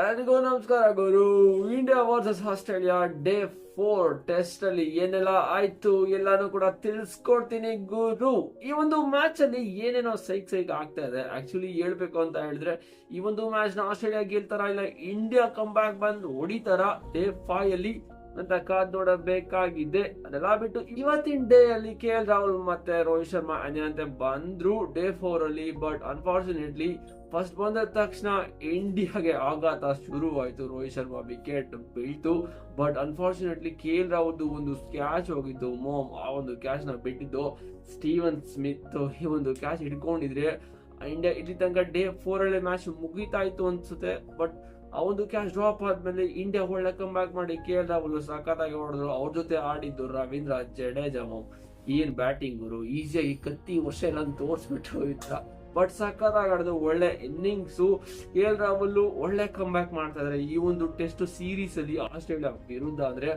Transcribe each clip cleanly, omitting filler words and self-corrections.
ಎಲ್ಲರಿಗೂ ನಮಸ್ಕಾರ ಗುರು. India versus Australia day 4 test ಅಲ್ಲಿ ಏನೆಲ್ಲ ಆಯ್ತು ಎಲ್ಲಾನು ಕೂಡ ತಿಳಿಸ್ಕೊಡ್ತೀನಿ ಗುರು. ಈ ಒಂದು ಮ್ಯಾಚ್ ಅಲ್ಲಿ ಏನೇನೋ ಸೈಕ್ ಆಗ್ತಾ ಇದೆ. ಆಕ್ಚುಲಿ ಹೇಳ್ಬೇಕು ಅಂತ ಹೇಳಿದ್ರೆ ಈ ಒಂದು ಮ್ಯಾಚ್ ನ ಆಸ್ಟ್ರೇಲಿಯಾ ಗೆಲ್ತಾರ ಇಲ್ಲ ಇಂಡಿಯಾ ಕಮ್ ಬ್ಯಾಕ್ ಬಂದು ಹೊಡಿತಾರ ಡೇ 5 ಅಲ್ಲಿ ಅಂತ ಕಾದ್ ನೋಡಬೇಕಾಗಿದೆ. ಅದೆಲ್ಲ ಬಿಟ್ಟು ಇವತ್ತಿನ ಡೇ ಅಲ್ಲಿ KL ರಾಹುಲ್ ಮತ್ತೆ ರೋಹಿತ್ ಶರ್ಮಾ ಅಂತೆ ಬಂದ್ರು ಡೇ 4 ಅಲ್ಲಿ. ಬಟ್ ಅನ್ಫಾರ್ಚುನೇಟ್ಲಿ ಫಸ್ಟ್ ಬಂದ ತಕ್ಷಣ ಇಂಡಿಯಾಗೆ ಆಘಾತ ಶುರುವಾಯ್ತು. ರೋಹಿತ್ ಶರ್ಮಾ ವಿಕೆಟ್ ಬೀಳ್ತು. ಬಟ್ ಅನ್ಫಾರ್ಚುನೇಟ್ಲಿ KL ರಾಹುಲ್ ಒಂದು ಕ್ಯಾಚ್ ಹೋಗಿತ್ತು. ಆ ಒಂದು ಕ್ಯಾಚ್ ನ ಬಿಟ್ಟಿದ್ದು ಸ್ಟೀವನ್ ಸ್ಮಿತ್ ಈ ಒಂದು ಕ್ಯಾಚ್ ಹಿಡ್ಕೊಂಡಿದ್ರೆ ಇಂಡಿಯಾ ಇಲ್ಲಿ ತನಕ ಡೇ 4 ಅಲ್ಲಿ ಮ್ಯಾಚ್ ಮುಗಿತಾ ಇತ್ತು ಅನ್ಸುತ್ತೆ. ಬಟ್ ಆ ಒಂದು ಕ್ಯಾಚ್ ಡ್ರಾಪ್ ಆದ್ಮೇಲೆ ಇಂಡಿಯಾ ಒಳ್ಳೆ ಕಮ್ ಬ್ಯಾಕ್ ಮಾಡಿ KL ರಾಹುಲ್ ಸಖತ್ತಾಗಿ ಹೊಡೆದ್ರು. ಅವ್ರ ಜೊತೆ ಆಡಿದ್ದು ರವೀಂದ್ರ ಜಡೇಜಾ. ಏನ್ ಬ್ಯಾಟಿಂಗ್ ಗುರು, ಈಸಿಯಾಗಿ ಕತ್ತಿ ವರ್ಷ ಎಲ್ಲ ತೋರ್ಸ್ಬಿಟ್ಟು ಇತ್ತ. ಬಟ್ ಸಖತ್ತಾಗಿ ಆಡಿದ್ರು, ಒಳ್ಳೆ ಇನ್ನಿಂಗ್ಸು. KL ರಾಹುಲ್ ಒಳ್ಳೆ ಕಮ್ ಬ್ಯಾಕ್ ಮಾಡ್ತಾ ಇದಾರೆ ಈ ಒಂದು ಟೆಸ್ಟ್ ಸೀರೀಸ್ ಅಲ್ಲಿ ಆಸ್ಟ್ರೇಲಿಯಾ ವಿರುದ್ಧ. ಅಂದ್ರೆ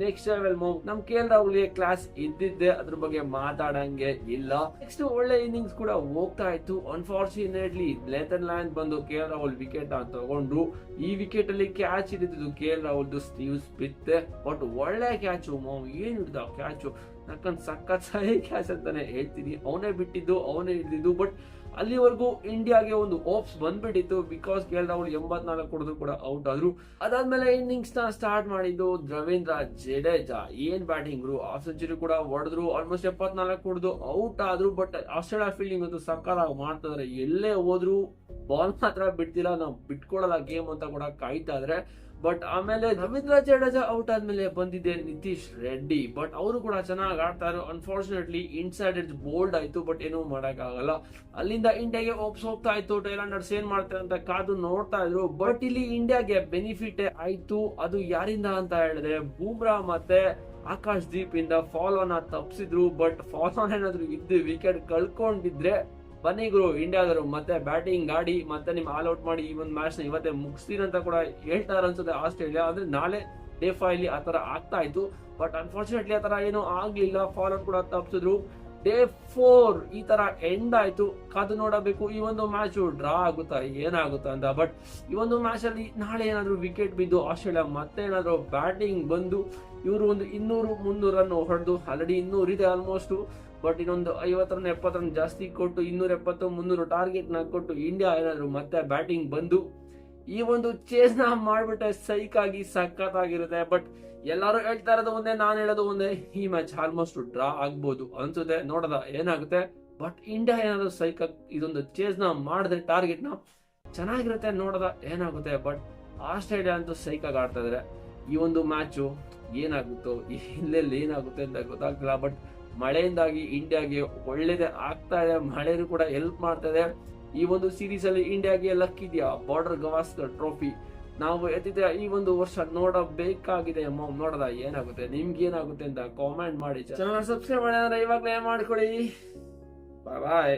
ನೆಕ್ಸ್ಟ್ ಲೆವೆಲ್ ನಮ್ KL ರಾಹುಲ್ ಕ್ಲಾಸ್ ಇದ್ದಿದ್ದೆ, ಅದ್ರ ಬಗ್ಗೆ ಮಾತಾಡಂಗೆ ಇಲ್ಲ. ನೆಕ್ಸ್ಟ್ ಒಳ್ಳೆ ಇನ್ನಿಂಗ್ಸ್ ಕೂಡ ಹೋಗ್ತಾ ಇತ್ತು. ಅನ್ಫಾರ್ಚುನೇಟ್ಲಿ ನೇಥರ್ಲ್ಯಾಂಡ್ ಬಂದು KL ರಾಹುಲ್ ವಿಕೆಟ್ ತಗೊಂಡ್ರು. ಈ ವಿಕೆಟ್ ಅಲ್ಲಿ ಕ್ಯಾಚ್ ಹಿಡಿದಿದ್ದು KL Rahul Steve Smith. But ಒಳ್ಳೆ ಕ್ಯಾಚು ಏನ್ ಹಿಡಿದ ಕ್ಯಾಚು, ನಕ್ಕಂತ ಸಖತ್ ಕ್ಯಾಚ್ ಅಂತಾನೆ ಹೇಳ್ತೀನಿ. ಅವನೇ ಬಿಟ್ಟಿದ್ದು, ಅವನೇ ಹಿಡಿದಿದ್ದು. ಬಟ್ ಅಲ್ಲಿವರೆಗೂ ಇಂಡಿಯಾಗೆ ಒಂದು ಹೋಪ್ಸ್ ಬಂದ್ಬಿಟ್ಟಿತ್ತು. ಬಿಕಾಸ್ KL ರಾಹುಲ್ 84 ಹೊಡೆದ್ರು ಕೂಡ ಔಟ್ ಆದ್ರು. ಅದಾದ್ಮೇಲೆ ಇನ್ನಿಂಗ್ಸ್ ನ ಸ್ಟಾರ್ಟ್ ಮಾಡಿದ್ದು ರವೀಂದ್ರ ಜಡೇಜಾ. ಏನ್ ಬ್ಯಾಟಿಂಗ್, ಹಾಫ್ ಸೆಂಚುರಿ ಕೂಡ ಹೊಡೆದ್ರು. ಆಲ್ಮೋಸ್ಟ್ 74 ಹೊಡೆದು ಔಟ್ ಆದ್ರು. ಬಟ್ ಆಸ್ಟ್ರೇಲಿಯಾ ಫೀಲ್ಡಿಂಗ್ ಅಂತೂ ಸಕ್ಕತ್ತಾಗಿ ಮಾಡ್ತಿದಾರೆ. ಎಲ್ಲೇ ಹೋದ್ರು ಬಾಲ್ ಮಾತ್ರ ಬಿಡ್ತಿಲ್ಲ, ನಾವು ಬಿಟ್ಕೊಡಲ್ಲ ಗೇಮ್ ಅಂತ ಕೂಡ ಕಾಯ್ತಾ ಇದ್ರೆ. ಬಟ್ ಆಮೇಲೆ ರವೀಂದ್ರ ಜಡೇಜಾ ಔಟ್ ಆದ್ಮೇಲೆ ಬಂದಿದೆ ನಿತೀಶ್ ರೆಡ್ಡಿ. ಬಟ್ ಅವರು ಕೂಡ ಚೆನ್ನಾಗಿ ಆಡ್ತಾ ಇದ್ರು. ಅನ್ಫಾರ್ಚುನೇಟ್ಲಿ ಇನ್ಸೈಡ್ ಎಡ್ಜ್ ಬೋಲ್ಡ್ ಆಯ್ತು. ಬಟ್ ಏನೂ ಮಾಡಕ್ ಆಗಲ್ಲ. ಅಲ್ಲಿಂದ ಇಂಡಿಯಾಗೆ ಓಪ್ಸ್ ಹೋಗ್ತಾ ಇತ್ತು. ಟೈಲಂಡರ್ಸ್ ಏನ್ ಮಾಡ್ತಾರೆ ಅಂತ ಕಾದು ನೋಡ್ತಾ ಇದ್ರು. ಬಟ್ ಇಲ್ಲಿ ಇಂಡಿಯಾಗೆ ಬೆನಿಫಿಟ್ ಆಯ್ತು. ಅದು ಯಾರಿಂದ ಅಂತ ಹೇಳಿದ್ರೆ ಬೂಮ್ರಾ ಮತ್ತೆ ಆಕಾಶ್ ದೀಪ್ ಇಂದ ಫಾಲೋನ ತಪ್ಪಿಸಿದ್ರು. ಬಟ್ ಫಾಲೋನ್ ಏನಾದ್ರು ಇದ್ದು ವಿಕೆಟ್ ಕಳ್ಕೊಂಡಿದ್ರೆ ಬನ್ನಿ ಗುರು ಇಂಡಿಯಾದವರು ಮತ್ತೆ ಬ್ಯಾಟಿಂಗ್ ಆಡಿ ಮತ್ತೆ ನಿಮ್ ಆಲ್ ಔಟ್ ಮಾಡಿ ಈ ಒಂದು ಮ್ಯಾಚ್ ನ ಇವತ್ತೇ ಮುಗಿಸ್ತೀನಿ ಅಂತ ಕೂಡ ಹೇಳ್ತಾರೆ ಅನ್ಸುತ್ತೆ ಆಸ್ಟ್ರೇಲಿಯಾ. ಅಂದ್ರೆ ನಾಳೆ ಡೇ 5 ಅಲ್ಲಿ ಆತರ ಆಗ್ತಾ ಇತ್ತು. ಬಟ್ ಅನ್ಫಾರ್ಚುನೇಟ್ಲಿ ಆತರ ಏನೂ ಆಗ್ಲಿಲ್ಲ. ಫಾಲೋನ್ ಕೂಡ ತಪ್ಪಿಸಿದ್ರು. ಡೇ 4 ಈ ತರ ಎಂಡ್ ಆಯ್ತು. ಕಾದು ನೋಡಬೇಕು ಈ ಒಂದು ಮ್ಯಾಚ್ ಡ್ರಾ ಆಗುತ್ತಾ ಏನಾಗುತ್ತಾ ಅಂತ. ಬಟ್ ಈ ಒಂದು ಮ್ಯಾಚ್ ಅಲ್ಲಿ ನಾಳೆ ಏನಾದ್ರು ವಿಕೆಟ್ ಬಿದ್ದು ಆಸ್ಟ್ರೇಲಿಯಾ ಮತ್ತೆ ಏನಾದ್ರು ಬ್ಯಾಟಿಂಗ್ ಬಂದು ಇವರು ಒಂದು 200-300 ರನ್ ಹೊಡೆದು ಆಲ್ರೆಡಿ 200 ಇದೆ ಆಲ್ಮೋಸ್ಟ್. ಬಟ್ ಇನ್ನೊಂದು 50 ರನ್ 70 ರನ್ ಜಾಸ್ತಿ ಕೊಟ್ಟು 270-300 ಟಾರ್ಗೆಟ್ ನ ಕೊಟ್ಟು ಇಂಡಿಯಾ ಏನಾದ್ರು ಮತ್ತೆ ಬ್ಯಾಟಿಂಗ್ ಬಂದು ಈ ಒಂದು ಚೇಸ್ ನ ಮಾಡ್ಬಿಟ್ಟೆ ಸೈಕ್ ಆಗಿ ಸಖತ್ತಾಗಿರುತ್ತೆ. ಬಟ್ ಎಲ್ಲಾರು ಹೇಳ್ತಾ ಇರೋದು ಒಂದೇ, ನಾನು ಹೇಳೋದು ಒಂದೇ, ಈ ಮ್ಯಾಚ್ ಆಲ್ಮೋಸ್ಟ್ ಡ್ರಾ ಆಗ್ಬೋದು ಅನ್ಸುತ್ತೆ. ನೋಡದ ಏನಾಗುತ್ತೆ. ಬಟ್ ಇಂಡಿಯಾ ಏನಾದ್ರು ಸೈಕ್ ಇದೊಂದು ಚೇಸ್ ನ ಮಾಡಿದ್ರೆ ಟಾರ್ಗೆಟ್ ನ ಚೆನ್ನಾಗಿರುತ್ತೆ. ನೋಡದ ಏನಾಗುತ್ತೆ. ಬಟ್ ಆಸ್ಟ್ರೇಲಿಯಾ ಅಂತೂ ಸೈಕ್ ಆಗಿ ಆಡ್ತಾ ಇದಾರೆ. ಈ ಒಂದು ಮ್ಯಾಚು ಏನಾಗುತ್ತೋ ಇಲ್ಲೆಲ್ಲಿ ಏನಾಗುತ್ತೆ ಅಂತ ಗೊತ್ತಾಗ್ತಿಲ್ಲ. ಬಟ್ ಮಳೆಯಿಂದಾಗಿ ಇಂಡಿಯಾಗೆ ಒಳ್ಳೇದೇ ಆಗ್ತಾ ಇದೆ. ಮಳೆನೂ ಕೂಡ ಹೆಲ್ಪ್ ಮಾಡ್ತಾ ಇದೆ. ಈ ಒಂದು ಸೀರೀಸ್ ಅಲ್ಲಿ ಇಂಡಿಯಾಗೆ ಲಕ್ ಇದೆಯಾ, ಬಾರ್ಡರ್ ಗವಾಸ್ಕರ್ ಟ್ರೋಫಿ ನಾವು ಎತ್ತಿದ್ರೆ ಈ ಒಂದು ವರ್ಷ ನೋಡಬೇಕಾಗಿದೆ. ನೋಡದ ಏನಾಗುತ್ತೆ, ನಿಮ್ಗೆ ಏನಾಗುತ್ತೆ ಅಂತ ಕಾಮೆಂಟ್ ಮಾಡಿ. ಚಾನಲ್ ಸಬ್ಸ್ಕ್ರೈಬ್ ಮಾಡಿದ್ರೆ ಇವಾಗಲೇ ಮಾಡ್ಕೊಳ್ಳಿ. ಬಾಯ್ ಬಾಯ್.